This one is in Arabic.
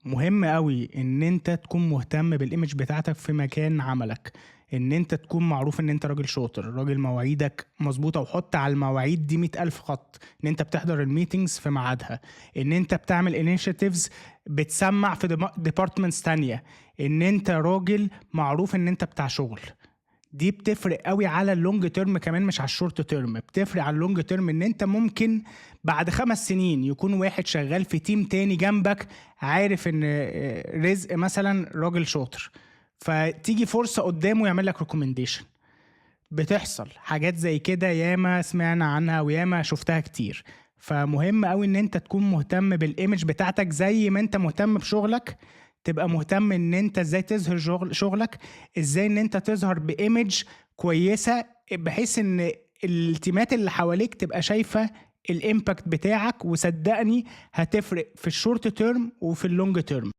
مهم قوي ان انت تكون مهتم بالايمج بتاعتك في مكان عملك، ان انت تكون معروف ان انت راجل شاطر، راجل مواعيدك مظبوطه، وحط على المواعيد دي 100,000 خط. ان انت بتحضر الميتينجز في ميعادها، ان انت بتعمل انيشيتيفز بتسمع في ديبارتمنتس تانية، ان انت راجل معروف ان انت بتاع شغل. دي بتفرق قوي على اللونج تيرم كمان، مش على الشورت تيرم. بتفرق على اللونج تيرم ان انت ممكن بعد 5 سنين يكون واحد شغال في تيم تاني جنبك عارف ان رزق مثلا راجل شاطر، فتيجي فرصة قدامه يعمل لك ريكومنديشن. بتحصل حاجات زي كده ياما سمعنا عنها وياما شفتها كتير. فمهم قوي ان انت تكون مهتم بالايمج بتاعتك زي ما انت مهتم بشغلك. تبقى مهتم ان انت ازاي تظهر شغلك، ازاي ان انت تظهر بايمج كويسة، بحيث ان التيمات اللي حواليك تبقى شايفة الامباكت بتاعك. وصدقني هتفرق في الشورت تيرم وفي اللونج تيرم.